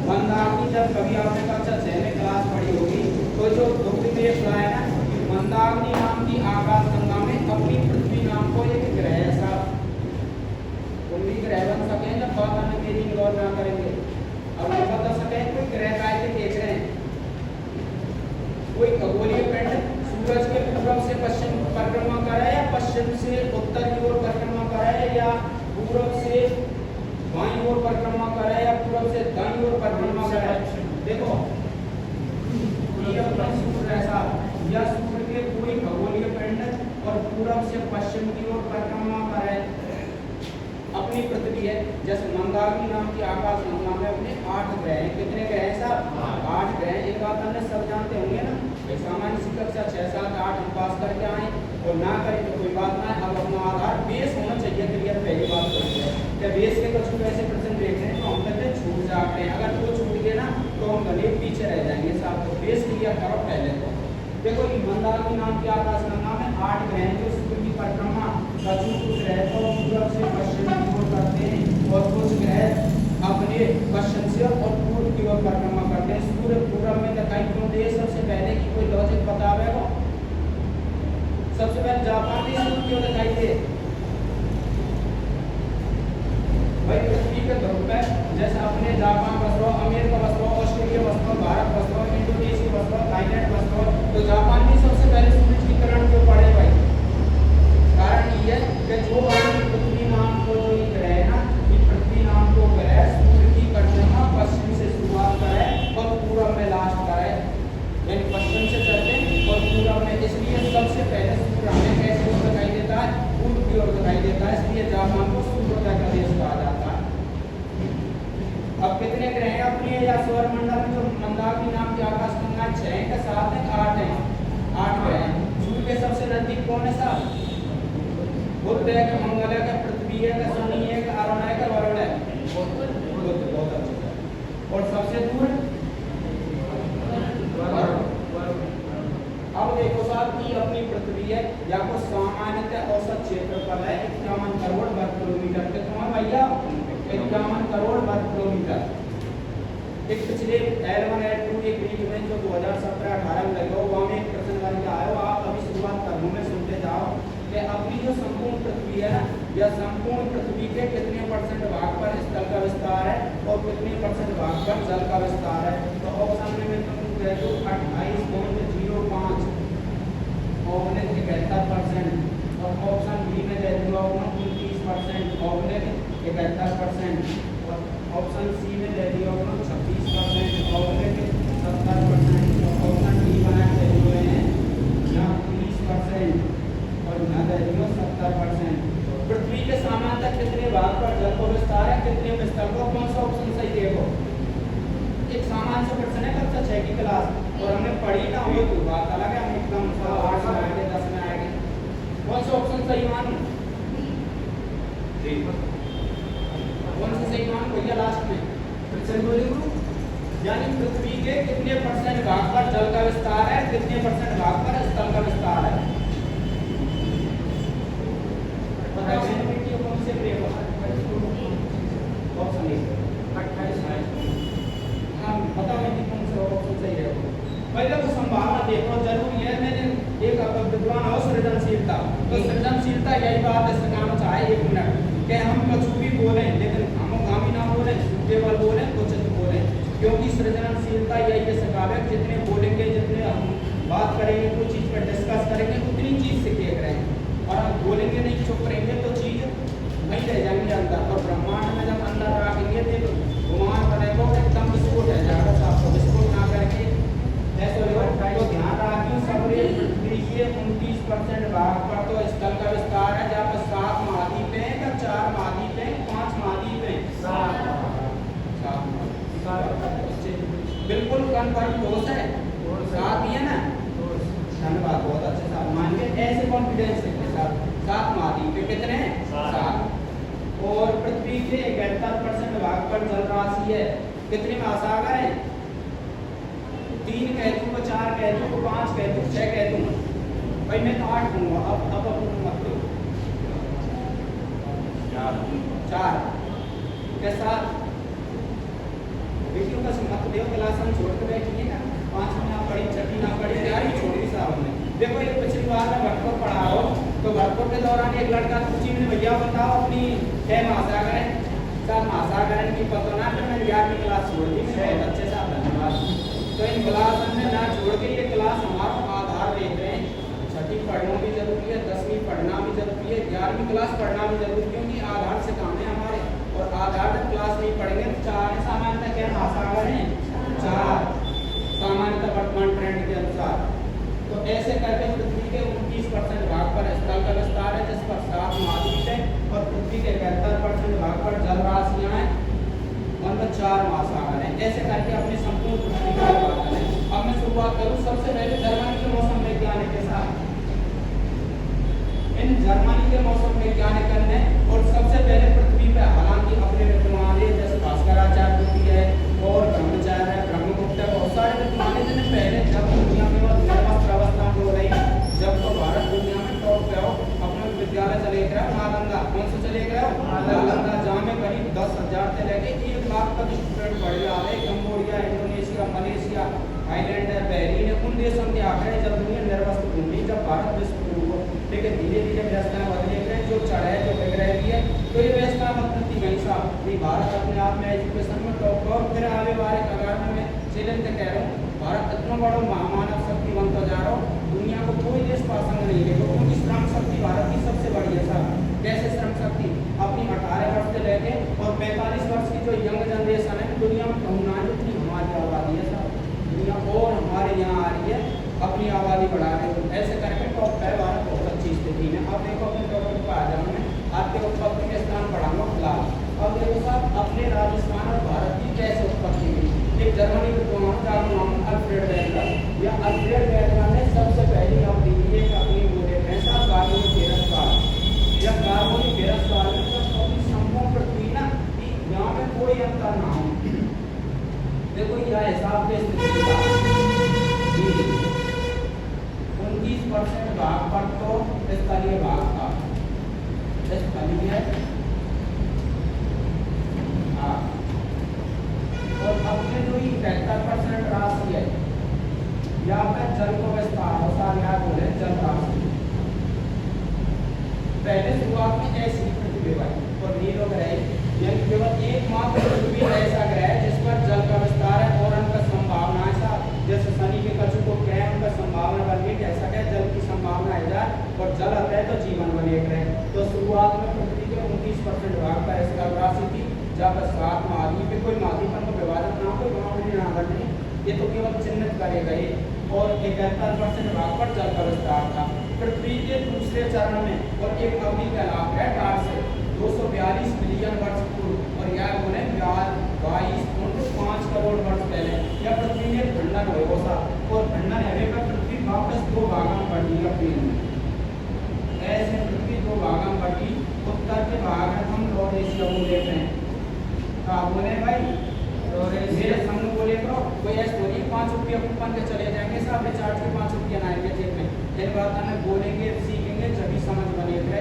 मंदाकिनी जब कभी आपने कक्षा 6 में क्लास पढ़ी होगी तो जो दुग्ध में पढ़ा है ना कि मंदाकिनी नाम की आकाशगंगा में अपनी पृथ्वी नाम को एक ग्रह ऐसा तुम भी ग्रह बन सके जब बात में मेरी गौर ना करेंगे। अब ये बता सके कोई ग्रह काय के देख रहे हैं, कोई खगोलीय पिंड सूरज के पूर्व से पश्चिम परिक्रमा कर रहा है या पश्चिम से उत्तर की ओर परिक्रमा कर रहा है या पूर्व से बाईं ओर परिक्रमा कर रहा है या पूर्व से दाईं ओर परिक्रमा कर रहा है। देखो ये अपना सूर्य ऐसा या सूर्य के कोई खगोलीय पिंड और पूर्व से पश्चिम की ओर परिक्रमा कर रहा है अपनी पृथ्वी है। जैसे मंदाकिनी नाम की आकाशगंगा में अपने 8 ग्रह हैं। कितने ग्रह हैं साहब? 8 ग्रह। एक बात हमने सब जानते होंगे ना, सामान्य सी कक्षा 6, 7, 8 हम पास करके आए और ना करें तो कोई बात ना है। अब अपना आधार बेस होना चाहिए क्लियर, पहली बात तो है क्या बेस के कुछ ऐसे प्रश्न देख रहे हैं तो हम कहते हैं छूट जाते हैं, अगर वो छूट गए ना तो हम गणित पीछे रह जाएंगे साहब। तो बेस क्लियर करो पहले। तो देखो ये मंदाकिनी नाम की आकाशगंगा में 8 ग्रह जो सूर्य की परिक्रमा कुछ ग्रह तो पूर्व से पश्चिम की ओर करते हैं और कुछ ग्रह अपने पश्चिम से और पूर्व की ओर परिक्रमा करते हैं। सूर्य पूर्व में दिखाई क्यों दे? सबसे पहले की कोई लॉजिक बतावे हो? सबसे पहले जापान में सूर्य क्यों दिखाई दे? भाई पृथ्वी के ध्रुव पे जैसे अपने जापान बस रहा, अमेरिका बस रहा, ऑस्ट्रेलिया बस रहा, भारत बस रहा, इंडोनेशिया बस रहा, थाईलैंड बस रहा, तो जापान में सबसे पहले सूरज की किरण क्यों पड़े भाई? कारण ये कि जो पृथ्वी नाम को जो ये ग्रह है ना, ये पृथ्वी नाम को ग्रह सूर्य की परिक्रमा पश्चिम से शुरुआत करे और पूर्व में लास्ट करे, यानी पश्चिम से चलते और पूर्व में। इसलिए सबसे पहले सूर्य हमें कैसे ओर दिखाई देता है? पूर्व की ओर दिखाई देता है, इसलिए जापान को सूर्योदय का देश कहा जाता है। अब कितने ग्रह हैं अपने या सौरमंडल में? जो मंदाकिनी नाम की आकाशगंगा 6 के 7 है 8 है 8 ग्रह हैं। सूर्य के सबसे नजदीक कौन है साहब? बुध है कि मंगल है कि पृथ्वी है कि शनि है कि अरुण है कि वरुण है? बुध। बहुत अच्छा। और सबसे दूर अब देखो साहब की अपनी पृथ्वी है या को सामान्यतः औसत क्षेत्रफल है 51 करोड़ वर्ग किलोमीटर। कितना भैया? 51 करोड़ वर्ग किलोमीटर। एक पिछले L1 L2 के ग्रीक में जो 2017-18 में लगा वहाँ में एक प्रश्न बन के आया, आप अभी शुरुआत करूँ में सुनते जाओ कि अपनी जो संपूर्ण पृथ्वी है ना, या संपूर्ण पृथ्वी के कितने % भाग पर स्थल का विस्तार है और कितने % भाग पर जल का विस्तार है? तो ऑप्शन में तुमको कह दो 28.05 और 71% और ऑप्शन बी में दे दूंगा 29% और 71% और ऑप्शन सी में दे दिया 26% और 70% और ऑप्शन डी बना दे हुए हैं या 19% और यहाँ दे दिया 70%। पृथ्वी के सामान्यतः कितने भाग पर जल को विस्तार है, कितने में स्थल को? कौन सा ऑप्शन सही? देखो एक सामान्य से प्रश्न है कक्षा 6 की क्लास और हमने पढ़ी ना हो तो बात अलग है, हम एकदम 8 में आएंगे 10 में आएंगे। कौन सा ऑप्शन सही मानूं? कौन सा सही मानूं भैया? लास्ट में प्रश्न बोलेंगे यानी पृथ्वी के कितने % भाग पर जल का विस्तार है, कितने % भाग पर स्थल का विस्तार है? कौन से ब्रेक ऑप्शन ए 28 हम पता नहीं कौन सा ऑप्शन सही है। पहले तो संभावना देखो जरूर है। मैंने एक विद्वान और सृजनशीलता, तो सृजनशीलता यही बात है सिखाना चाहे 1 मिनट कि हम कुछ भी बोलें लेकिन हम गामी ना बोलें, केवल बोलें उचित बोलें, क्योंकि सृजनशीलता यही है सिखावे जितने बोलेंगे जितने हम बात करेंगे कोई चीज़ पर डिस्कस करेंगे उतनी चीज़ सीखे रहेंगे और हम बोलेंगे नहीं चुप रहेंगे तो चीज़ वहीं रह जाएंगे अंदर। और ब्रह्मांड में जब अंदर रखेंगे तो घुमान बनेगा एकदम विस्फोट है जाएगा, आपको विस्फोट ना करके ऐसे तो ध्यान रखिए सब पृथ्वी के 29% भाग पर तो स्थल का विस्तार है, जहाँ पर 7 महाद्वीप हैं या 4 महाद्वीप हैं 5 महाद्वीप हैं 7 बिल्कुल कन्फर्म ठोस है 7 ही है ना? धन्यवाद, बहुत अच्छे साहब मान के ऐसे कॉन्फिडेंस के साथ 7 महाद्वीप पे कितने हैं? 7। और पृथ्वी के 71% भाग पर जल राशि है। कितने महासागर हैं? 3 कह दूँ, 4 कह दूँ, 5 कह दूँ, 6 कह दूँ भाई? मैं तो 8 दूंगा। अब मत दो 4 के साथ बेटियों का मत देव क्लास हम छोड़ के बैठिए ना, 5वीं ना पढ़ी, 6वीं ना पढ़ी, 11वीं छोड़ दी साहब ने। देखो ये पिछली बार मैं भटकोर पढ़ा रहा हूँ, तो भटकोर के दौरान एक लड़का पूछी मैंने, भैया बताओ अपनी है महासागरण, सर महासागरण की पता ना, तो मैंने 11वीं क्लास छोड़ दी। मैं अच्छे से धन्यवाद। तो इन क्लास में ना छोड़ के ये क्लास हमारा आधार देख रहे हैं। 6वीं पढ़ना भी जरूरी है, 10वीं पढ़ना भी जरूरी है, 11वीं क्लास पढ़ना भी जरूरी है, क्योंकि आधार से काम है हमारे। और आधार जब क्लास नहीं पढ़ेंगे तो 4 सामान्यतः क्या महासागर है, 4 सामान्यतः वर्तमान ट्रेंड के अनुसार। तो ऐसे करके पृथ्वी के 29% भाग पर स्थल का विस्तार है, जिस पर 7 महाद्वीप है, और पृथ्वी के 71% भाग पर जल राशियां हैं, उनमें 4 महासागर हैं। ऐसे करके अपनी संपूर्ण पृथ्वी का विभाजन है। अब मैं शुरुआत करूं सबसे पहले जर्मनी के मौसम वैज्ञानिक के साथ। इन जर्मनी के मौसम वैज्ञानिक ने और सबसे पहले पृथ्वी पर हालांकि अपने विद्वान जैसे भास्कराचार्य पृथ्वी है और ब्रह्मचार्य है, ब्रह्मगुप्त है, बहुत सारे विद्वान जिन्हें पहले जब दुनिया में निर्वस्त्र अवस्था हो रही, जब तो भारत दुनिया में टॉप पे हो, अपने विद्यालय चले गए नालंदा। कौन से चले गए? नालंदा, जहाँ में करीब 10,000 से लेके 1 लाख तक स्टूडेंट पढ़ रहे। कंबोडिया, इंडोनेशिया, मलेशिया, थाईलैंड है, बहरीन है, उन देशों के आंकड़े जब दुनिया निर्वस्त्र घूमी, जब भारत विश्व गुरु हो, लेकिन धीरे धीरे व्यवस्थाएं बदले गए, जो चढ़ाई जो बिग रही है, तो ये व्यवस्था बदलती गई साहब। नहीं भारत अपने आप में एजुकेशन में टॉप। और फिर आगे बारे अगर मैं चैलेंज कह रहा हूँ, भारत इतना बड़ा महामानव शक्ति बनता जा रहा हो, दुनिया को कोई देश पसंद नहीं है, क्योंकि श्रम शक्ति भारत की सबसे बड़ी है साहब। कैसे श्रम शक्ति? अपनी 18 वर्ष से लेके और 45 वर्ष की जो यंग जनरेशन है, दुनिया में कहूँ ना जितनी हमारी आबादी है साहब, दुनिया और हमारे यहाँ आ रही है, अपनी आबादी बढ़ा रहे हो। ऐसे करके टॉप है भारत, बहुत अच्छी स्थिति में। अब देखो अपने टॉपिक पर आ जाऊँ मैं, आपके उत्पत्ति के स्थान पढ़ाऊंगा फिलहाल। अब देखो साहब अपने राजस्थान और भारत की कैसे उत्पत्ति हुई। एक जर्मनी विद्वान का नाम अल्फ्रेड वेगलर, या अल्फ्रेड वेगलर ने सबसे पहली अवधि दी है अपनी बोले पैसा कार्बोनिफेरस काल, या कार्बोनिफेरस काल में जब अपनी संपूर्ण पृथ्वी ना कि यहाँ में कोई अंतर ना हो। देखो यह हिसाब के स्थिति का 29% भाग पर तो स्थलीय भाग था, स्थलीय और अपने जो 71% राशि है, यहाँ पे जल को विस्तार याद बोले जल राशि। पहले शुरुआत में ऐसी पृथ्वी और नीलो ग्रह, यानी केवल एकमात्र पृथ्वी ऐसा ग्रह है जिस पर जल का विस्तार है और उनका संभावना ऐसा, जैसे शनि के कछु को ग्रह उनका संभावना बन गई, ऐसा क्या जल की संभावना है जा, और जल आता है तो जीवन बने ग्रह। तो शुरुआत में पृथ्वी के 29% भाग पर इसका राशि थी, जब 7 महाद्वीप पे कोई महाद्वीप को विभाजन ना कोई बाउंड्री ना करनी, ये तो केवल चिन्हित करे गए, और 71% भाग पर जल का विस्तार था। पृथ्वी के दूसरे चरण में और एक अवधि का लाभ है 8 से 242 मिलियन वर्ष पूर्व, और यह बोले 22.5 करोड़ वर्ष पहले यह पृथ्वी में खंडन हो सा, और खंडन होने पर पृथ्वी वापस 2 भागों में बटी है। ऐसे पृथ्वी 2 भागों में बटी। उत्तर के भाग में हम नॉर्थ एशिया को लेते हैं, बोले भाई मेरे सामने बोले करो कोई ऐसे बोलिए 5 रुपये कूपन के चले जाएंगे साहब, रिचार्ज के 5 रुपये आएंगे जेब में। इन बात में बोलेंगे सीखेंगे जब समझ बनेगा,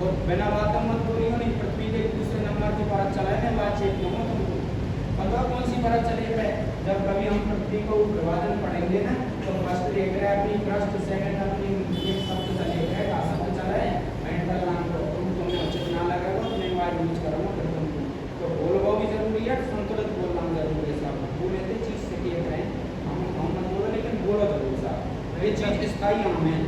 और बिना बात मत बोलिए नहीं। पृथ्वी के दूसरे नंबर की परत चलाए मैं बातचीत में हूँ तुमको बताओ कौन सी परत चले गए। जब कभी हम पृथ्वी को विभाजन पढ़ेंगे ना, तो फर्स्ट देख रहे अपनी फर्स्ट सेकंड अपनी एक शब्द चले गए, का शब्द चला है मेंटल नाम को तुम्हें उचित ना लगेगा तो मैं बार यूज करूँगा फिर तुमको। तो बोलना भी जरूरी है, संतुलित बोलना जरूरी है साहब। बोले थे चीज से किए करें हम मत बोलो, लेकिन बोलो जरूर साहब। ये चीज स्थायी नाम है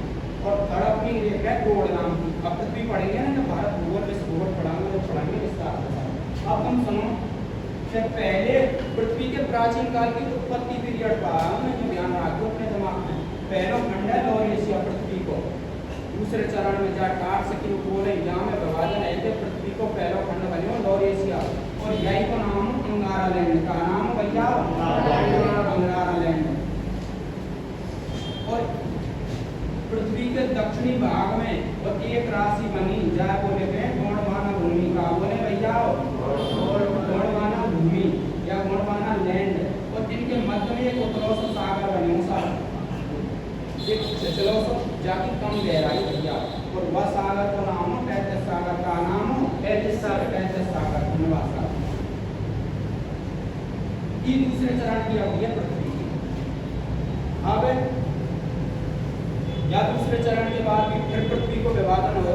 और तड़प की रेखा है गोड़ नाम की। अब पृथ्वी पढ़ेंगे ना, तो भारत भूगोल में भूगोल पढ़ाएंगे तो पढ़ाएंगे विस्तार के साथ। अब हम सुनो कि पहले पृथ्वी के प्राचीन काल की उत्पत्ति पीरियड पढ़ा मैं, जो ध्यान रखो अपने दिमाग में। पहला खंड है लौह एशिया पृथ्वी को, दूसरे चरण में जा 8 से किलो बोले यहाँ में विभाजन है थे पृथ्वी को पहला खंड बने लौह एशिया, और यही को नाम अंगारा लैंड का नाम भैया अंगारा लैंड। और पृथ्वी के दक्षिणी भाग में और एक राशि बनी जाए बोले थे गोंडवाना भूमि का, बोले भैया गोंडवाना भूमि या गोंडवाना लैंड, और इनके मध्य में एक उत्तरोस सागर बने साहब, एक जाकी कम गहराई भैया, और वह सागर को नाम हो कैथिस सागर का नाम हो कैथिस सागर। धन्यवाद साहब। ये दूसरे चरण की अवधि है पृथ्वी की। अब या दूसरे चरण के बाद भी फिर पृथ्वी को विभाजन हो,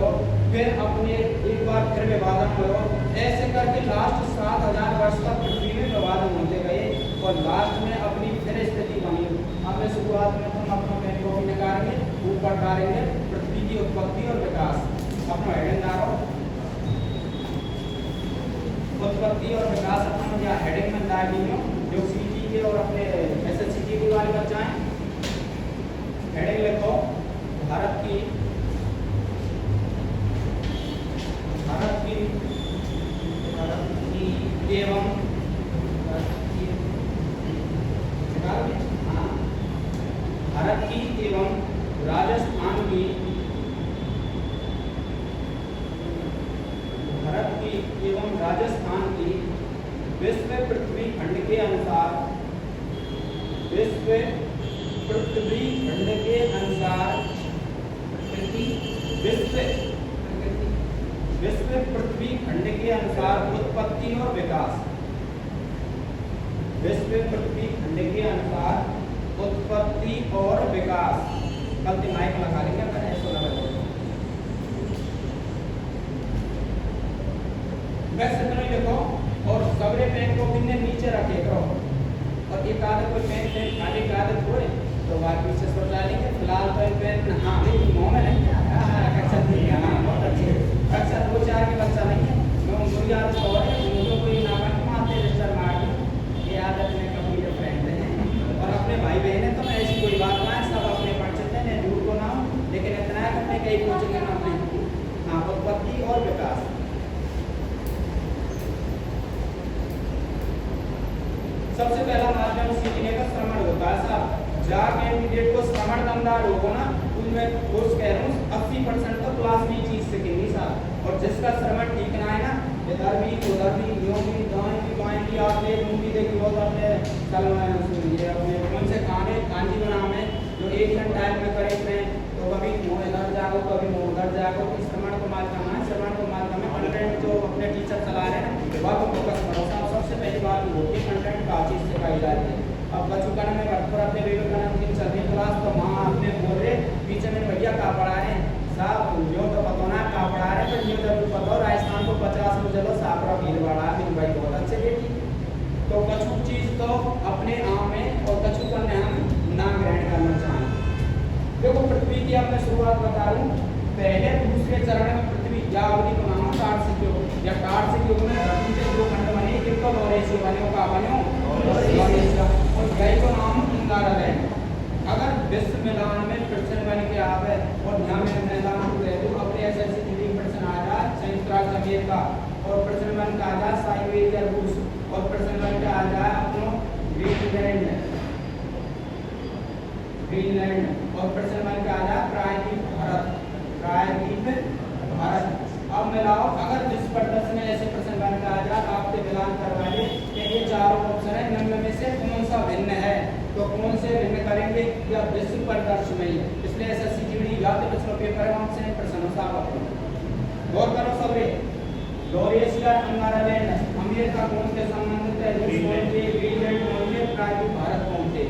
फिर अपने एक बार फिर विभाजन हो, ऐसे करके लास्ट 7000 वर्ष तक पृथ्वी में विभाजन होते गए और लास्ट में अपनी फिर स्थिति बनी। अब शुरुआत में हम अपना पेन को भी निकालेंगे, ऊपर डालेंगे पृथ्वी की उत्पत्ति और विकास। अपना हेडिंग डालो, उत्पत्ति और विकास अपना या हेडिंग में डाल लीजिए। जो सीटी के और अपने एसएससी के वाले बच्चे हैं, हेडिंग लिखो भारत की एवं भारत की एवं राजस्थान की विश्व पृथ्वी खंड के अनुसार विश्व पृथ्वी खंड के अनुसार उत्पत्ति और विकास। विश्व पृथ्वी खंड के अनुसार उत्पत्ति और विकास। कल दिमाग लगा लेंगे अगर ऐसा लगा वैसे तो नहीं लिखो और सबरे पेन को भी नीचे रखे करो और एक आदत कोई पेन खाने की आदत थोड़े तो बाकी से सोचा लेंगे। फिलहाल तो पेन हाँ मुँह में नहीं कक्षा नहीं है, बहुत अच्छे कक्षा 2-4 के बच्चा नहीं है। मुझे आदत और है, मुझे कोई नाम मारते रजिस्टर मार ये आदत में कभी फ्रेंड है और अपने भाई बहन है तो मैं ऐसी कोई बात ना है, सब अपने परिचित हैं, दूर को ना हो, लेकिन इतना है अपने कई कोचिंग ना अपने हाँ उत्पत्ति और विकास। सबसे पहला माध्यम सीखने का श्रवण होता है साहब। जा कैंडिडेट को श्रवण दमदार होगा ना उनमें कोर्स कह रहा हूँ 80% तो क्लास में चीज सीखेंगे साहब। और जिसका श्रवण ठीक ना है ना इधर भी उधर भी यूं भी दाएं भी बाएं भी आपने मूवी देखी बहुत आपने ये अपने कौन से खाने कांजी बना में जो एक घंटा टाइम में करें में तो कभी मुँह इधर जाओ कभी मुँह उधर जाओ कि श्रवण को माल करना है। श्रवण को माल करना कंटेंट जो अपने टीचर चला रहे हैं ना वह को फोकस करो साहब। सबसे पहली बात होती है कंटेंट का चीज सिखाई जाती है। अब बचपन में भरपूर अपने विवेकानंद की चलती क्लास तो वहाँ आपने बोल रहे पीछे में भैया कहाँ पढ़ा रहे हैं साहब यो तो पता ना कहाँ पढ़ा रहे हैं पर ये जरूर पता हो राजस्थान को 50 में चलो सापरा भीलवाड़ा फिर भाई बहुत अच्छे बेटी। तो कछु चीज तो अपने आम में और कछु करने हम ना ग्रहण करना चाहें। देखो पृथ्वी की अब मैं शुरुआत बता दूं पहले दूसरे चरण में पृथ्वी या अवधि को नाम टाट से क्यों या टाट से क्यों में धरती से 2 खंड बने जिनको लोरेशिया बने का बनो लोरेशिया और गए को नाम अंगारा है। अगर विश्व मैदान में प्रश्न बन के आवे और यहाँ में मैदान को दे दो अपने एसएससी रीडिंग प्रश्न आ जाए संयुक्त राज्य अमेरिका और प्रश्न बन के आ जाए साइबेरिया रूस और प्रश्न बन के आ जाए अपनो ग्रीनलैंड और प्रश्न बन के आ जाए प्रायद्वीप भारत। अब मिलाओ अगर जिस प्रदर्शन में ऐसे प्रश्न बन के आ जाए आपसे मिलान करवाइए कि ये चारों ऑप्शन है निम्न में से कौन सा भिन्न है तो कौन से भिन्न करेंगे या विश्व प्रदर्शन में ही। इसलिए एसएससी जीडी जाते बच्चों पेपर है वहां से प्रश्न साहब गौर करो सबरे। लोरेशिया अंगारालैंड अमेरिका कौन से संबंधित है रूस कौन से ग्रीनलैंड कौन से प्रायद्वीप भारत कौन से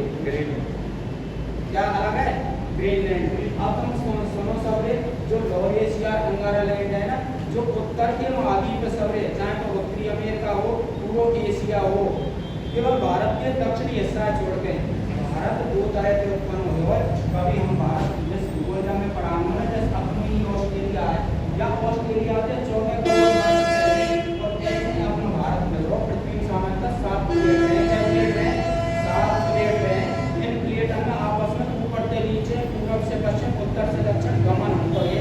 क्या अलग है ग्रीनलैंड। अब तुम सुनो सबरे जो लोरेशिया अंगारालैंड है ना जो उत्तर के महाद्वीप सबरे चाहे तो उत्तरी अमेरिका हो पूर्व एशिया हो केवल भारत के दक्षिणी हिस्सा छोड़ के भारत 2 तरह के उत्पन्न हुए और कभी हम भारत जिस भूगोल में पढ़ाऊंगा जैसे अपनी ऑस्ट्रेलिया है या ऑस्ट्रेलिया से 14 करोड़ और ऐसे अपना भारत में लो पृथ्वी सामान्यतः 7 प्लेट है 7 प्लेट है। इन प्लेटों में आपस में ऊपर से नीचे पूर्व से पश्चिम उत्तर से दक्षिण गमन होता है। ये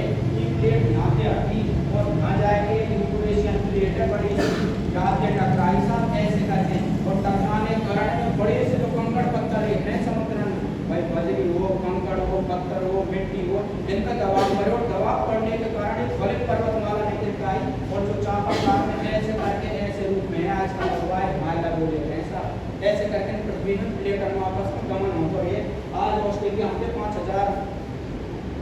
प्लेट यहाँ से हटी और यहाँ जाएगी इंडोनेशियन प्लेट है बड़ी यहाँ से टकराई साहब ऐसे करके और टकराने के कारण बड़े से तो कंकड़ पत्थर है समुद्र में भाई बजरी हो कंकड़ हो पत्थर हो मिट्टी हो इनका दबाव पड़े और दबाव पड़ने के कारण एक बड़े पर्वतमाला निकल के आई और जो चापाकार में ऐसे करके ऐसे रूप में आजकल हुआ है माला बोले ऐसा ऐसे करके पृथ्वी में प्लेट आपस में गमन होता है। आज ऑस्ट्रेलिया हमसे 5000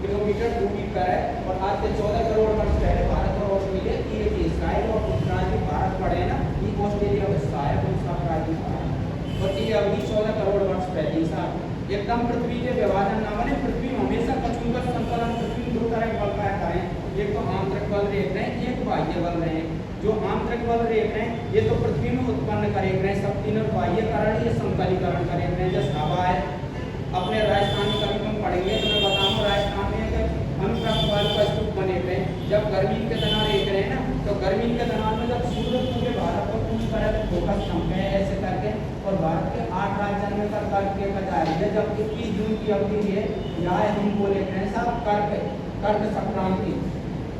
किलोमीटर दूरी पर है और आज से 14 करोड़ वर्ष पहले भारत और ऑस्ट्रेलिया की एक हिस्सा है और प्राचीन भारत पड़े ना ये ऑस्ट्रेलिया का हिस्सा है दूसरा प्राचीन भारत और एकदम पृथ्वी के विभाजन ना बने, पृथ्वी में हमेशा कचूंकर संतुलन, पृथ्वी में दो तरह के बल पाया करें, एक तो आंतरिक बल रेख रहे हैं, एक बाह्य बल रहे हैं। जो आंतरिक बल रेख रहे हैं ये तो पृथ्वी में उत्पन्न करे रहे हैं, सब तीनों बाह्यकरण ये समतलीकरण करे रहे हैं। जैसे हवा है, अपने राजस्थान में कभी तुम पढ़ेंगे तो मैं बताऊँ, राजस्थान में अनुप्रस्थ वायु का स्तूप बने हुए हैं। जब गर्मी के दिनों रेख रहे हैं ना, तो गर्मी के दिनों में जब सूरज पूरे भारत को पूरी तरह से फोकस चमके ऐसे करके, और भारत के 8 राज्यों में कर्क का जा रही है, जब 21 जून की अवधि है, यहाँ हम बोले रहे हैं साहब कर्क संक्रांति,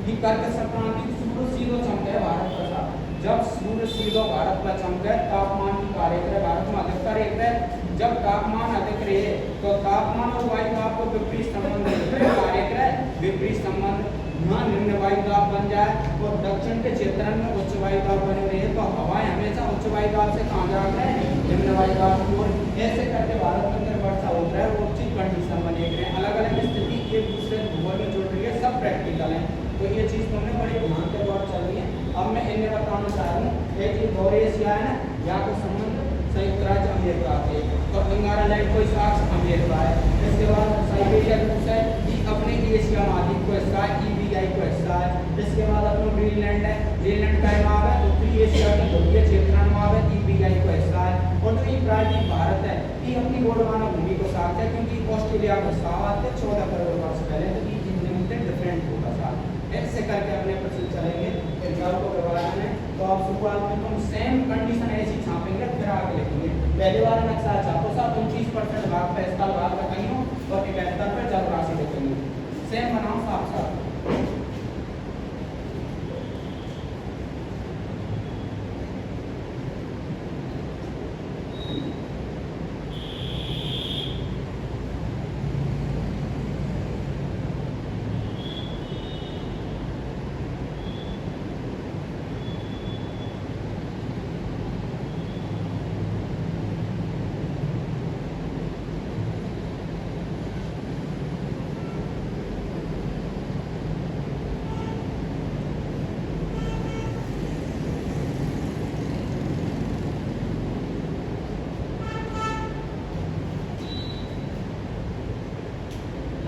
ये कर्क संक्रांति सूरज सीधो चमके भारत पर साहब। जब सूरज सीधो भारत पर चमके, तापमान की कार्य करे, भारत में अधिकतर एक है, जब तापमान अधिक रहे तो तापमान और वायु दाब को विपरीत संबंध कार्य करे, विपरीत संबंध, यहाँ निम्न वायु दाब बन जाए और दक्षिण के क्षेत्र में उच्च वायु दाब बने रहे, तो हवाएं हमेशा उच्च वायु दाब से कहाँ जा रहे हैं, निम्न वायु दाब की ओर। ऐसे करके भारत के अंदर वर्षा होता है, वो उचित कंडीशन बने रहे, अलग अलग स्थिति एक दूसरे भूगोल में जुड़ रही है, सब प्रैक्टिकल है। तो ये चीज़ तुमने बड़ी ध्यान के दौर चल रही है। अब मैं इन्हें बताना चाह रहा हूँ, एक ये दौरे एशिया है ना, यहाँ को संबंध संयुक्त राज्य अमेरिका के, तो इंगारालैंड कोई साक्ष अमेरिका है। इसके बाद साइबेरिया रूस है, ये अपने एशिया महाद्वीप को हिस्सा है, EBI को हिस्सा है। इसके बाद अपना ग्रीनलैंड है, ग्रीनलैंड का नाम है, उत्तरी एशिया के ध्रुवीय क्षेत्र नाम है, EBI को हिस्सा है। और जो ये प्राचीन भारत है, ये अपनी गोंडवाना भूमि को साथ है, क्योंकि ऑस्ट्रेलिया को साथ है 14 करोड़ वर्ष पहले, तो ये डिफरेंट होगा साथ। ऐसे करके अपने प्रश्न चलेंगे एग्जाम को विभाजन है, तो आप शुरुआत में तुम सेम कंडीशन ऐसी छापेंगे, फिर आगे लिखेंगे। पहली बार नक्शा छापो साहब, 29% भाग पे स्थल भाग पे कहीं हो और 71 पे जल राशि लिखेंगे, सेम बनाओ साफ साफ।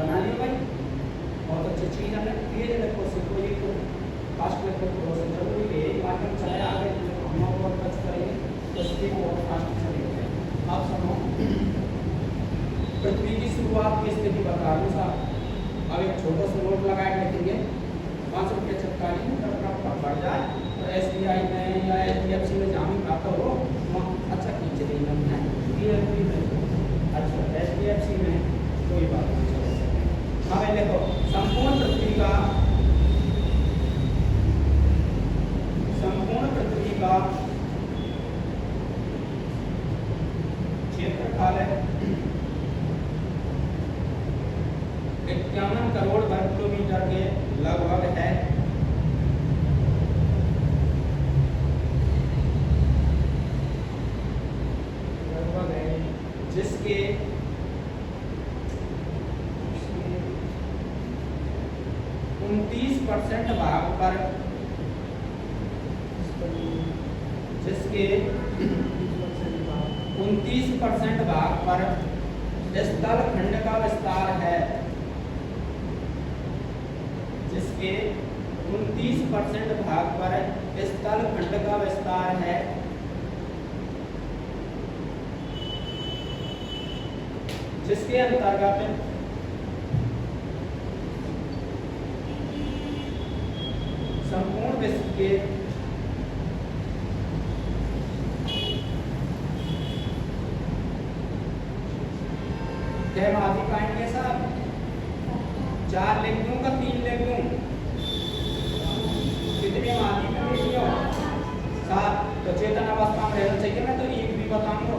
बना लियो भाई, बहुत अच्छी चीज़ है। ये देखो सीखो, ये तो फास्ट में तो थोड़ा सा जरूरी है, माध्यम चले आगे हम और टच करेंगे तो स्पीड बहुत फास्ट चलेगी। आप सुनो, पृथ्वी की शुरुआत की स्थिति बता दूँ साहब। अब एक छोटा सा नोट लगा के लिखेंगे, 5 रुपये चटकानी में बढ़ जाए, तो SBI में या HDFC में जहाँ भी खाता हो वहाँ अच्छा खींच देंगे हमने, PNB में अच्छा, HDFC में कोई बात नहीं। हमें देखो संपूर्ण पृथ्वी का क्षेत्रफल 51 करोड़ वर्ग किलोमीटर के लगभग है। लगभग है, जिसके 29% भाग पर, जिसके 29% भाग पर स्थल खंड का विस्तार है, जिसके 29% भाग पर स्थल खंड का विस्तार है, जिसके अंतर्गत संपूर्ण विश्व के क्या महाद्वीप आएंगे साहब, 4 लिख दूँ का 3 लिख दूँ, कितने महाद्वीप में लिख लो 7। तो चेतन अवस्था में रहना चाहिए ना, तो एक भी बताऊंगा,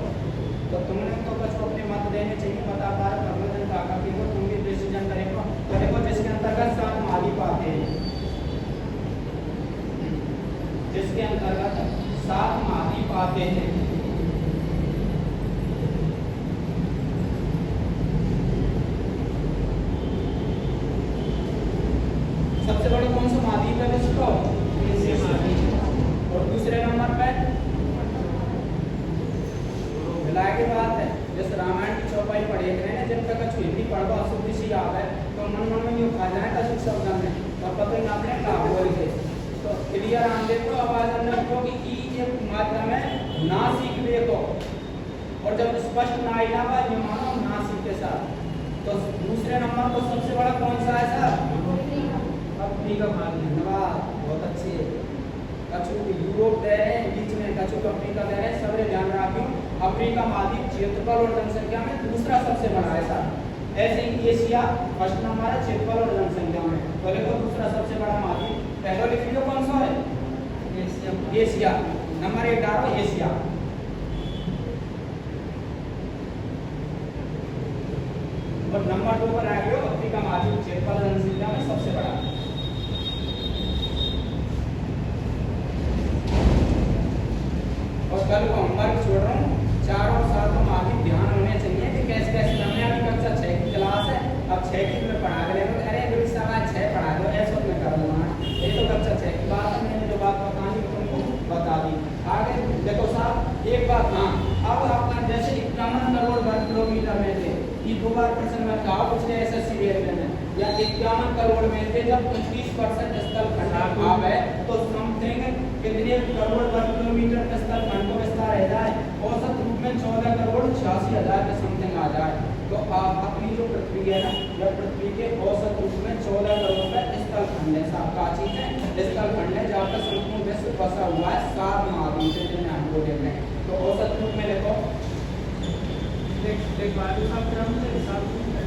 तो तुमने तो बस अपने मत देने चाहिए, बता पा रहे प्रबंधन का करके को तुम भी डिसीजन करेंगे। तो देखो जिसके अंतर्गत 7 महाद्वीप आते हैं, जिसके अंतर्गत 7 महाद्वीप आते हैं, सबसे बड़ा कौन सा महाद्वीप है विश्व का, एशिया महाद्वीप। और दूसरे नंबर पे मिला के बात है, जैसे रामायण की चौपाई पढ़े थे का कुछ हिंदी पढ़वा शुद्ध सी आवे तो मन मन में यूं खा जाए का कुछ शब्द में तो पता ही ना अपने का बोल के तो क्लियर आन देखो आवाज अंदर को कि ई ये मात्रा में ना सीख देखो और जब स्पष्ट ना आए ना बात ये मानो ना सीख के साथ तो दूसरे नंबर को सबसे बड़ा कौन सा है सर अफ्रीका महाद्वीप धन्यवाद बहुत अच्छे कछु यूरोप दे रहे हैं बीच में कछु अफ्रीका दे रहे हैं सबरे ध्यान रखियो अफ्रीका महाद्वीप क्षेत्रफल और जनसंख्या में दूसरा सबसे बड़ा है सर ऐसे ही एशिया फर्स्ट नंबर है क्षेत्रफल और जनसंख्या में तो देखो दूसरा सबसे बड़ा महाद्वीप पहले लिख लियो कौन सा है एशिया नंबर 1 डालो एशिया और नंबर 2 पर आ गयो अफ्रीका महाद्वीप क्षेत्रफल और जनसंख्या में सबसे बड़ा और कल को होमवर्क छोड़ रहा हूँ 4 और 7 को माफी ध्यान होने चाहिए कि कैसे कैसे हमने अभी कक्षा 6 की क्लास है अब 6 की में पढ़ा के लेंगे अरे अभी सवाल 6 पढ़ा दो ऐसा मैं कर लूँगा ये तो कक्षा 6 की बात है मैंने जो बात बतानी तुमको बता दी आगे देखो साहब एक बात हाँ अब आपका जैसे 51 करोड़ वर्ग किलोमीटर में थे ये 2 बार प्रश्न में कहा पूछने एसएससी रेलवे में या 51 करोड़ में थे जब 25% स्थल खंड आ गए तो समथिंग कितने करोड़ वर्ग किलोमीटर का स्थल खंड को विस्तार रह जाए औसत रूप में 14 करोड़ 86,000 के समथिंग आ जाए तो अपनी जो पृथ्वी है ना यह पृथ्वी के औसत रूप में 14 करोड़ का स्थल खंड है साहब का चीज है स्थल खंड है जहाँ पर संपूर्ण विश्व बसा हुआ है 7 महाद्वीप से जिन्हें हम बोल रहे हैं तो औसत रूप में देखो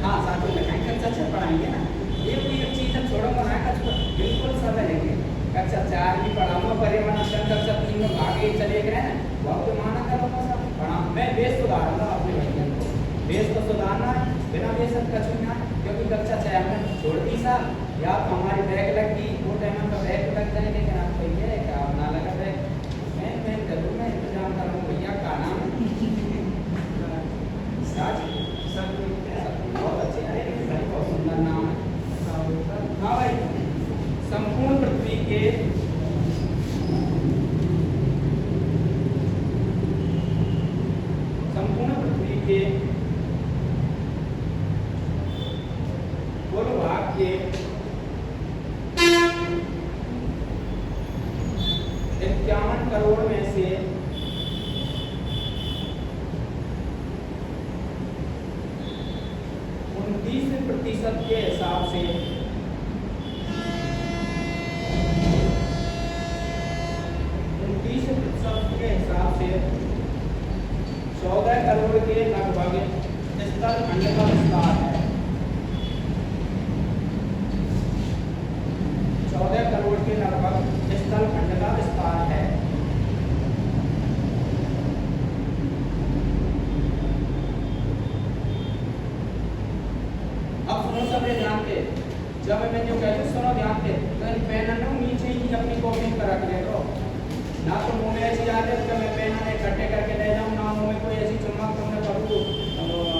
हाँ साथ में लिखाएंगे अच्छा पढ़ाएंगे ना ये कोई एक चीज छोड़ो ना बिल्कुल सब है लेकिन कक्षा 4 भी पढ़ाऊंगा पर्यावरण कक्षा 3 में आगे चले गए ना वक्त माना करूँगा सब पढ़ा मैं बेस सुधारूंगा अपने भैया को बेस को सुधारना बिना बेस का छूना क्योंकि कक्षा 4 में छोड़ दी साहब या तो हमारी बैग लग गई 2 टाइम का बैग लग जाए लेकिन आप भैया क्या ना लगा बैग मैं जरूर मैं इंतजाम करूँगा भैया का नाम बहुत अच्छे बहुत सुंदर नाम है हाँ भाई संपूर्ण पृथ्वी के कुल भाग के 51 करोड़ में से 29% के हिसाब से 29% के हिसाब से 14 करोड़ के लगभग स्थल खंड का विस्तार है 14 करोड़ के लगभग स्थल खंड का विस्तार है अब सुनो सब ध्यान के जब मैं जो कहती सुनो ध्यान के तो इन पेन नीचे ही अपनी कॉपी पर रख ले दो ना तो मुंह में ऐसी आदत कि मैं पेन इकट्ठे करके ले जाऊँ ना मुंह में कोई ऐसी चमक तुमने पकड़ू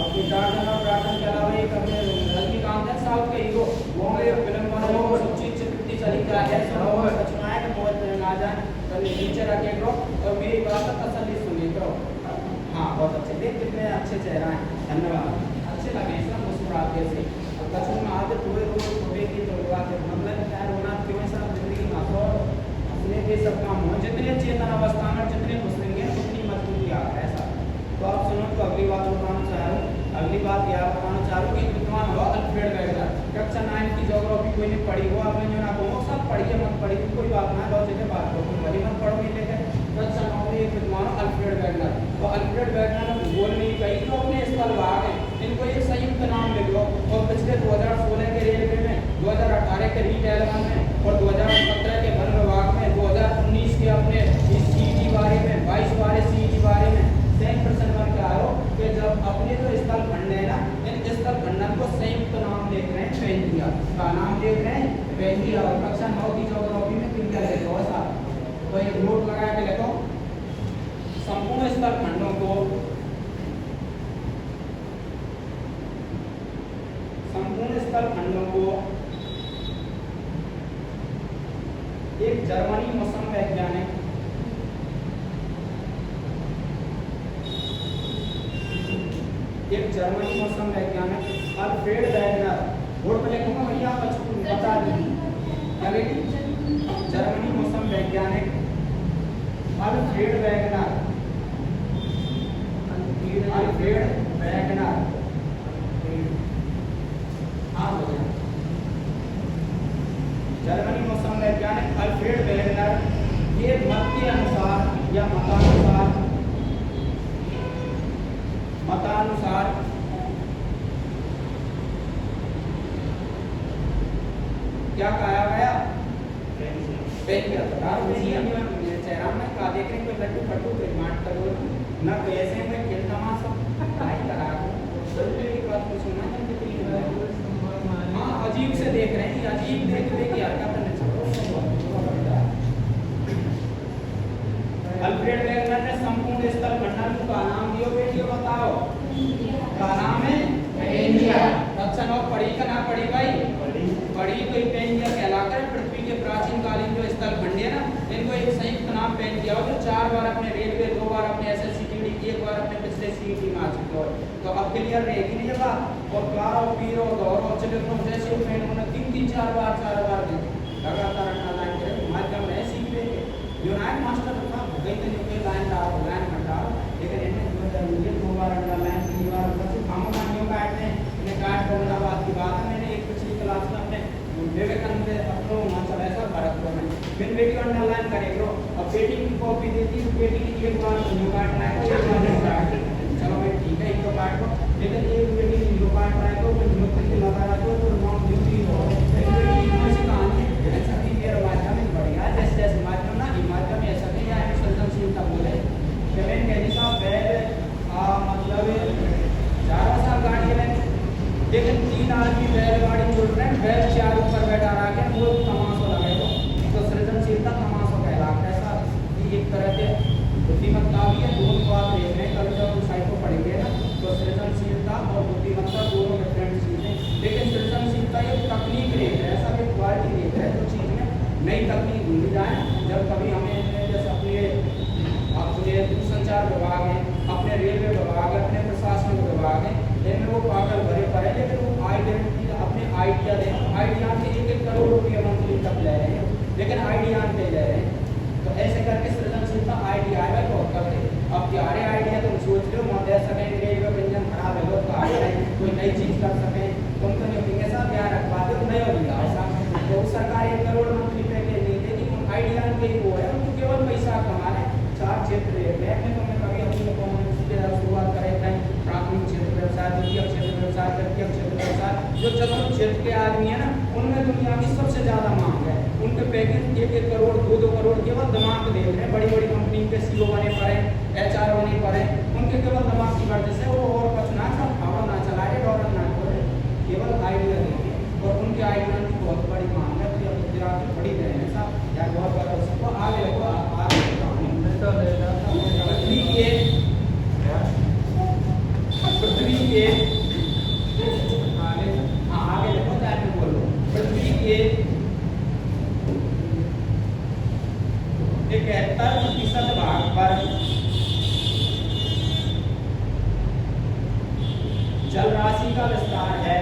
अपनी प्रार्थना और प्रार्थना के अलावा एक अपने रजनीकांत है साहब के हीरो वो में फिल्म बना वो सब चीज चिपकती चली जाए ऐसा हो सचना है कि बहुत ना जाए तो नीचे रखे करो और मेरी बात का तसल्ली सुनिए करो हाँ बहुत अच्छे देख कितने अच्छे चेहरा हैं धन्यवाद अच्छे लगे सब मुस्कुराते से और कछु में आदत हुए रोज थोड़े की तो मतलब क्या रोना क्यों है सब जिंदगी में तो अपने के सब काम हो जितने चेतन अवस्था में जितने घुसेंगे उतनी मजबूती आ है ऐसा तो आप सुनो तो अगली बात बताना चाह रहा हूँ अगली बात यह बताना चाह रहा हूँ कि विद्वान हो अल्फ्रेड वेगलर कक्षा 9 की ज्योग्राफी कोई नहीं पढ़ी हो आपने जो ना कहूँ सब पढ़िए मत पढ़िए कोई बात ना बहुत जगह बात करो भली मत पढ़ो नहीं लेते कक्षा 9 में एक विद्वान अल्फ्रेड वेगलर तो अल्फ्रेड वेगलर ने भूगोल में कही तो अपने स्थल भाग है इनको एक संयुक्त नाम ले लो और पिछले 2016 के रेलवे में 2018 के रीट एलवन में और 2017 के वन विभाग में 2019 के अपने सीईटी बारे में 22 बारे सीईटी बारे में संयुक्त प्रश्न बन के आयो कि जब अपने जो स्थल खंड है ना इन स्थल खंडन को संयुक्त नाम देख रहे हैं पेंटिया का नाम देख रहे हैं पेंटिया और कक्षा 9 की ज्योग्राफी में किन क्या लिखो साहब तो एक नोट लगा के लिखो संपूर्ण स्थल खंडों को एक जर्मनी मौसम वैज्ञानिक एक जर्मनी मौसम वैज्ञानिक अल्फ्रेड वेगनर, बोर्ड पर लिखूंगा भैया आप बता दीजिए क्या बेटी, जर्मनी मौसम वैज्ञानिक अल्फ्रेड वेगनर, अल्फ्रेड वेगनर, हाँ भैया, जर्मनी मौसम वैज्ञानिक अल्फ्रेड वेगनर, ये मत के अनुसार या मतानुसार क्या कहा गया, चेहरा में का देख रहे हैं लड्डू फट्टू पे मार करो ना, तो ऐसे में खेल तमाशा भाई करा की बात को सुनना है। हाँ अजीब से देख रहे हैं, अजीब देख रहे की हरकत करने छोड़ो। अल्फ्रेड वेगनर ने संपूर्ण स्थल मंडल का नाम दियो बेटियों बताओ, का नाम है पेंजिया। अच्छा नो पढ़ी का ना पढ़ी भाई, पढ़ी तो पेंजिया कहलाकर पृथ्वी के प्राचीन कालीन जो स्थल खंड है ना, इनको एक संयुक्त नाम पेंजिया, जो 4 बार अपने रेलवे, 2 बार अपने एसएससीटीडी, 1 बार अपने पिछले सीईटी में आ चुके हो, तो अब क्लियर रहेगी नहीं ये बात। और प्यार और पीर और गौर और चलिए जैसे फ्रेंड उन्होंने 3 4 बार लगातार अपना लाइन करे माध्यम में सीख लेंगे। जो नायक मास्टर था गई तो नहीं लाइन डाल लाइन हटा, लेकिन इन्हें 2 बार अंडरलाइन 3 बार हम मानियों काटते हैं, इन्हें काट कर बता बात की बात है। मैंने एक पिछली क्लास में अपने विवेकानंद अपनो हिमाचल ऐसा भरतपुर में बिन बेटी अंडरलाइन करेंगे। अब बेटी की कॉपी देती है, बेटी की एक बार न्यू काटना है, एक बार न्यू काट, चलो भाई ठीक है एक काट लो, लेकिन एक बेटी न्यू काट रहा है तो न्यू करके लगा रहा है तो नॉन ड्यूटी हो ऐसी कहानी है। ऐसा भी मेरा माध्यम में बढ़िया जैसे जैसे माध्यम ना माध्यम में ऐसा नहीं है संवेदनशीलता बोले पेमेंट कहने का बैल मतलब 11 साल गाड़ी है, लेकिन 3 आदमी बैलगाड़ी जोड़ रहे हैं, बैल 4 ऊपर बैठा रहा है वो तमाशा लगेगा, तो सृजनशीलता तमाशा कहलाता है। ऐसा एक तरह के बुद्धिमत्ता भी है, दोनों बात देख रहे हैं, कभी जब साइड को पढ़ेंगे ना तो सृजनशीलता और बुद्धिमत्ता दोनों डिफरेंट चीजें, लेकिन सृजनशीलता एक तकनीक रेट है, ऐसा एक क्वालिटी रेट है जो चीज में नई तकनीक ढूंढी जाए। जब कभी हमें जैसे अपने दूरसंचार विभाग है, अपने रेलवे विभाग है, अपने प्रशासनिक विभाग है, इनमें वो पागल भरे पड़े, लेकिन वो आइडेंटिटी अपने आइडिया दें, आइडिया के 1-1 करोड़ रुपये मंथली तक ले रहे हैं, लेकिन आइडिया पे ले रहे हैं। तो ऐसे करके सृजनशीलता आइडिया है बहुत करते हैं। अब प्यारे आइडिया तुम सोच लो मत दे सकें, रेलवे का इंजन खराब है लोग कोई नई चीज कर सकें, तुम तो नहीं होंगे साहब यार रखवा दो नहीं होगा ऐसा, तो सरकार 1 करोड़ मंथली पैकेज नहीं देगी, उन आइडिया के वो है उनको केवल पैसा कमाना है। 4 क्षेत्र में तुमने कभी अपनी शुरुआत करें कहीं प्राथमिक क्षेत्र व्यवसाय, द्वितीय क्षेत्र व्यवसाय, तृतीय क्षेत्र व्यवसाय, जो चतुर्थ क्षेत्र के आदमी है ना उनमें दुनिया की सबसे ज्यादा मांग है, उनके पैकेज 1-1 करोड़ 2-2 करोड़ केवल दिमाग देख रहे हैं। बड़ी बड़ी कंपनी के सीईओ बने पड़े, एचआर बने पड़े, उनके केवल दिमाग की वजह से वो और कुछ ना भावना ना चला रहे और ना करे, केवल आइडिया देंगे और उनके आइडिया की बहुत बड़ी मांग है। तो गुजरात में बड़ी रहे हैं साहब यार बहुत बड़ा सबको आगे पृथ्वी के आगे देखो चाहे बोलो पृथ्वी के 71% भाग पर जल राशि का विस्तार है,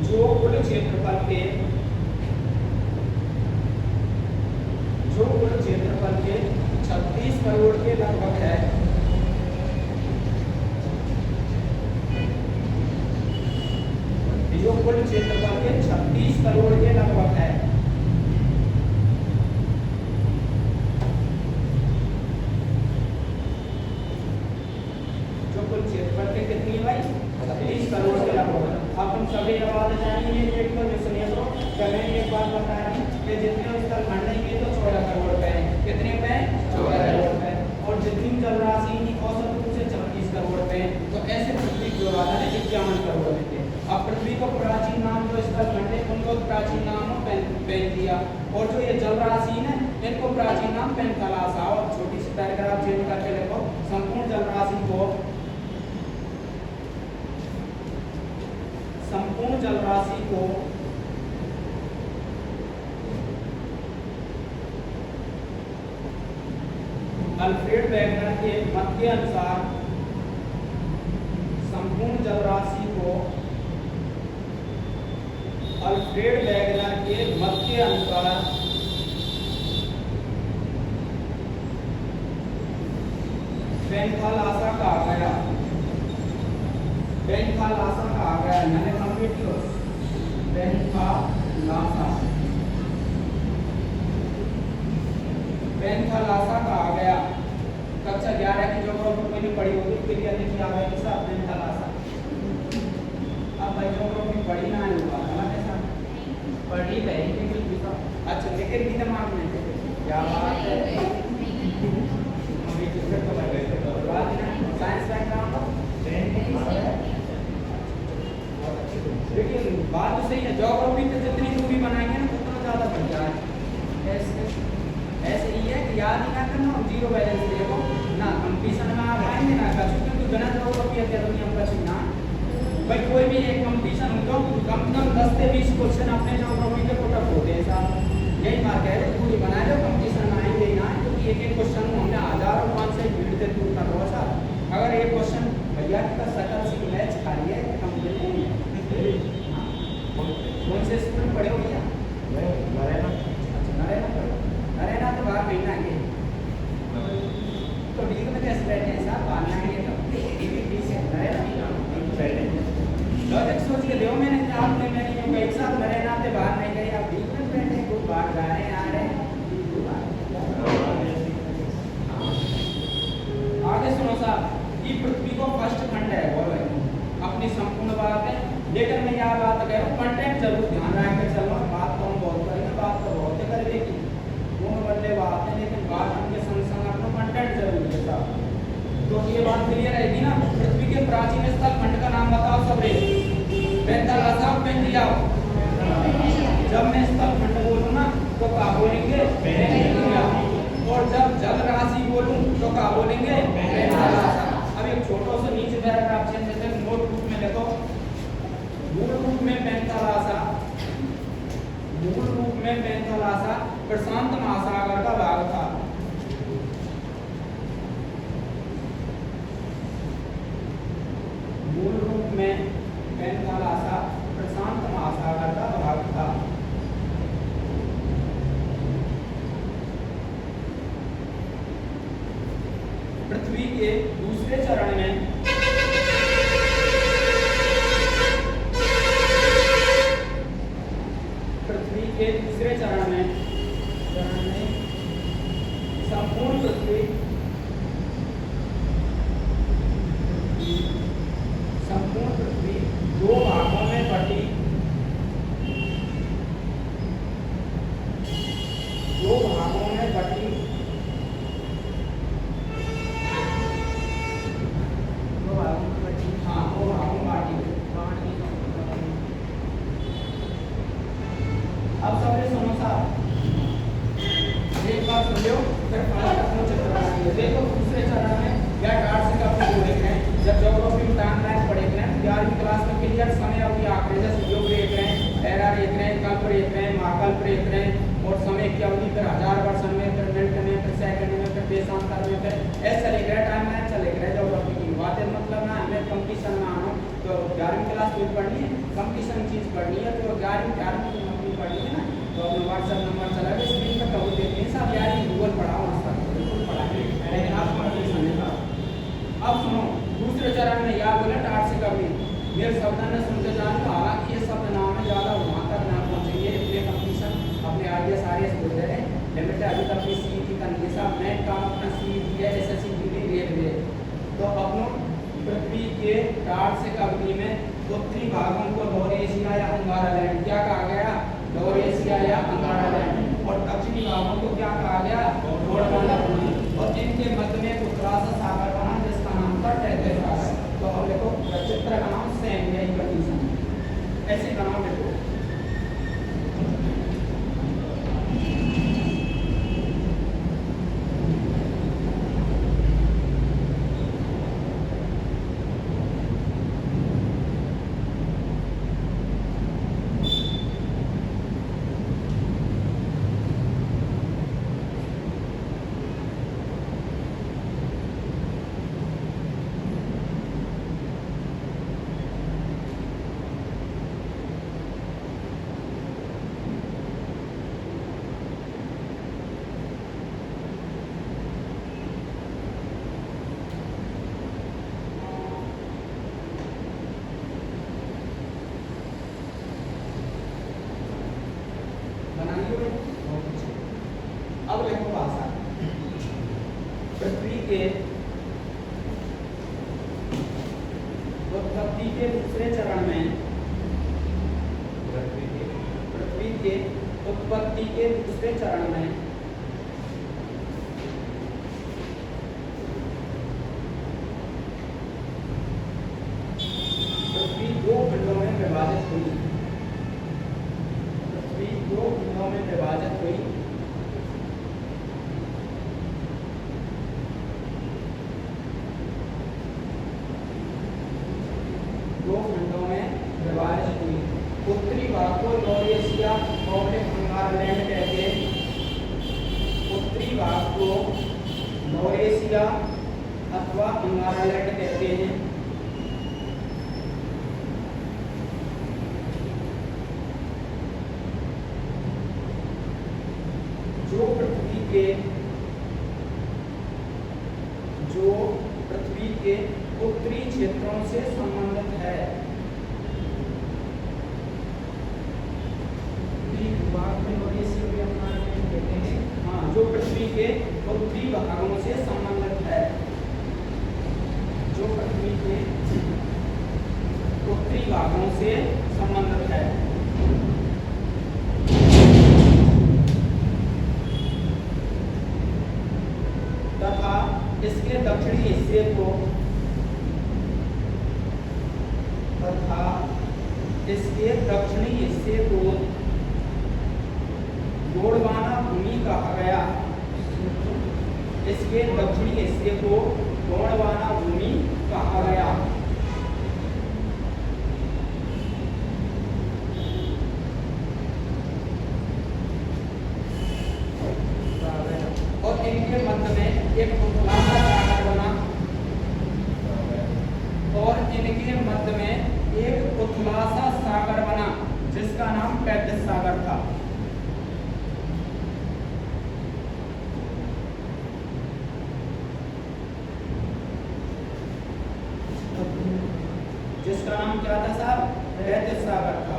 जो कुल क्षेत्रफल के 36 करोड़ के लगभग है। जो कुल क्षेत्रफल के 36 करोड़ के लगभग है। जो कुल क्षेत्रफल के कितनी भाई 36 करोड़ के लगभग। अब हम सभी बात जानिए एक तो सुनिए तो मैंने एक बात बताई कि जितने स्थल खंड है तो 14 करोड़ रुपए हैं, कितने पे 14 करोड़ रुपए, और जितनी जल राशि औसत रूप से 36 करोड़ रुपए। तो ऐसे पृथ्वी जो आता है 51 करोड़ रुपए। अब पृथ्वी को प्राचीन नाम जो स्थल खंड है उनको प्राचीन नाम पेन दिया, और जो ये जल राशि है इनको प्राचीन नाम पेनकलासा। और छोटी सी पैराग्राफ चेंज करके देखो, संपूर्ण जल राशि को अल्फ्रेड वेगनर के मत के अनुसार संपूर्ण जलराशि को अल्फ्रेड वेगनर के मत के अनुसार पेंथालासा कहा गया। पेंथालासा कहा गया, मैंने कंप्लीट किया। पेंथालासा, पेंथालासा कहा गया। कक्षा 11 की ज्योग्राफी मैंने पढ़ी होगी, उसके लिए लिखी आ गई सर पेंथालासा। अब भाई ज्योग्राफी पढ़ी ना ही होगा, समझ ऐसा पढ़ी नहीं कि कुछ अच्छा लेकिन भी दिमाग में क्या बात है। अभी किसका तो लग गए थे बात ना साइंस बैकग्राउंड लेकिन बात तो सही है। ज्योग्राफी पे जितनी दूरी बनाएंगे ना उतना ज़्यादा बन जाए। ऐसे ही है कि याद ही ना करना और जीरो बैलेंस देखो ना, कंपटीशन में आप आएंगे ना कछु, क्योंकि बिना ज्योग्राफी अकेडमी हम कछु ना भाई कोई भी एक कंपटीशन हो तो कम से कम 10 से 20 क्वेश्चन अपने ज्योग्राफी के पुटअप होते हैं साहब। यही बात है, पूरी बना लो, कंपटीशन में आएंगे ही ना, क्योंकि एक एक क्वेश्चन हमने हजारों 500 भीड़ से दूर कर रहा साहब। अगर एक क्वेश्चन भैया का सकल से मैच खा लिया है कंप्लीट नहीं है। कौन से स्कूल में पढ़े हो भैया? नरेना। अच्छा नरेना पढ़े, नरेना तो बाहर भेजना है तो बीच में कैसे बैठे हैं साहब, आना है तो बीच से नरेना बैठे लॉजिक सोच के देखो। मैंने आपने मैंने एक साथ नरेना से बाहर नहीं गए, आप बीच में बैठे हैं, खूब बाहर जा रहे हैं आ रहे हैं। आगे सुनो साहब, ये पृथ्वी को फर्स्ट खंड है बोलो अपनी संपूर्ण बात है, लेकिन मैं यह बात कह रहा हूँ कंटेंट जरूर ध्यान रख के चलो। बात तो हम बहुत करेंगे, बात तो बहुत कर देगी दोनों बदले बात है, लेकिन बात उनके संग संग अपना कंटेंट जरूर है साहब। तो ये बात क्लियर रहेगी ना। पृथ्वी के प्राचीन स्थल खंड का नाम बताओ सबरे। पेंथालासा पेन दिया। जब मैं स्थल खंड बोलूँ ना तो क्या बोलेंगे? पेंथालासा। और जब जल राशि बोलूँ तो क्या बोलेंगे? पेंथालासा। अब एक छोटा सा नीचे पैराग्राफ चेंज करते हैं, नोट बुक में देखो। मूल रूप में पेंथालासा, मूल रूप में पेंथालासा प्रशांत महासागर का भाग था। मूल रूप में पेंथालासा प्रशांत महासागर का भाग था। पृथ्वी के दूसरे चरण में संपूर्ण पृथ्वी दो भागों में बटी, दो भागों में बटी, हाँ दो भागों में बांटी। अब सबने सुनो साहब, एक बात सुन लो फिर देखो दूसरे चरण में या डार्ट से कब देख रहे हैं। जब ज्योग्राफी में टाइम लाइन पढ़ेंगे ना 11वीं क्लास में क्लियर समय अवधि आंकड़े जैसे योग देख रहे हैं, एरा देख रहे हैं, कल्प देख रहे हैं, महाकल्प देख रहे हैं, और समय की अवधि फिर 1000 वर्ष में, फिर मिनट में, फिर सेकंड में, फिर देशांतर में, फिर ऐसा चलेगा टाइम लाइन चलेगा। ज्योग्राफी की बात है, मतलब ना हमें कंपटीशन में आना तो 11वीं क्लास में पढ़नी है, कंपटीशन चीज पढ़नी है, तो 11वीं की पढ़नी है ना, तो अपना व्हाट्सएप नंबर चला गया स्क्रीन पर कवर देखते हैं साहब। यार ये गूगल पढ़ाओ बिल्कुल पढ़ाएंगे, लेकिन आप कंपटीशन है। अब सुनो दूसरे चरण में या बोले टाट से कभी मेरे शब्द ने सुनते जाने, हालांकि ये शब्द नाम है ज़्यादा वहाँ तक ना पहुँचेंगे, इसलिए कंपटीशन अपने आइडिया सारे बोल रहे हैं। लिमिटेड अभी तक अपनी CET का नहीं साहब, नेट का अपना CET है, SSC धीरे तो अपनों पृथ्वी के टाट से कभी में उत्तरी भागों को लोअर एशिया या अंगारा लैंड क्या कहा गया? लोअर एशिया या अंगारा लैंड। और दक्षिणी भागों को क्या कहा गया? गोंडवाना। और इनके मध्य में उत्तरासा सागर बना जिसका नाम था टैगोर सागर। तो हम देखो चित्र का नाम सेम यही कंडीशन ऐसे बनाओ देखो। के दूसरे चरण में पृथ्वी के उत्पत्ति के दूसरे चरण में पृथ्वी दो खंडों में विभाजित हुई। पृथ्वी दो खंडों में विभाजित हुई। दो खंडों में विभाजित हुई। उत्तरी भाग को लॉरेशिया और अंगारलैंड कहते हैं। उत्तरी भाग को लॉरेशिया अथवा अंगारलैंड कहते हैं। जो पृथ्वी के उत्तरी क्षेत्रों से संबंधित है। भाग में लॉरेशिया भी अंगारलैंड कहते हैं। हाँ, जो पृथ्वी के उत्तरी भागों से संबंधित है। जो पृथ्वी के उत्तरी भागों से संबंधित है। तथा इसके दक्षिणी हिस्से को गोंडवाना भूमि कहा गया। इसके दक्षिणी हिस्से को गोंडवाना भूमि कहा गया। और इनके मध्य में एक खुलासा सागर बना। और इनके मध्य में एक खुलासा सागर बना जिसका नाम पैदस सागर था। जिसका नाम क्या था साहब? पैदस सागर था।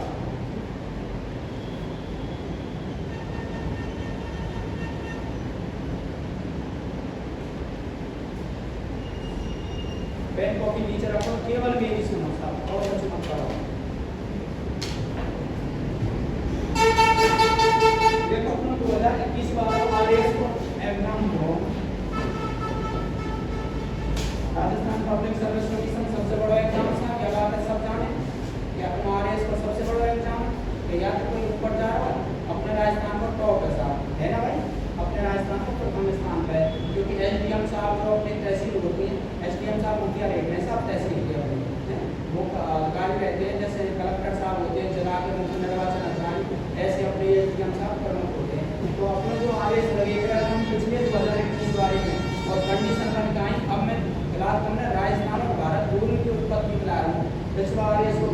पेन कॉपी नीचे रखो, केवल मेरी सुनो साहब, और कुछ मत करो। देखो अपना 2021 वाला आरएएस को एग्जाम हो, राजस्थान पब्लिक सर्विस कमीशन सबसे बड़ा एग्जाम था। क्या बात है, सब जाने कि अपना आरएएस का सबसे बड़ा एग्जाम है। या तो कोई ऊपर जा रहा है, अपने राजस्थान को टॉप है साहब, है ना भाई? अपने राजस्थान को प्रथम स्थान पे है, क्योंकि एसडीएम साहब जो अपनी तहसील होती है, एसडीएम साहब मुखिया रहते हैं, सब तहसील के हैं, वो अधिकारी रहते हैं। जैसे कलेक्टर साहब होते हैं, जिला के मुख्य निर्वाचन अधिकारी, ऐसे अपने एसडीएम साहब प्रमुख होते हैं। तो अपने जो आरएएस लगेगा हम पिछले 2021 वाले में और कंडीशन का अब मैं फिलहाल तुमने राजस्थान और भारत दोनों की उत्पत्ति मिला रहा हूँ। पिछला आरएएस को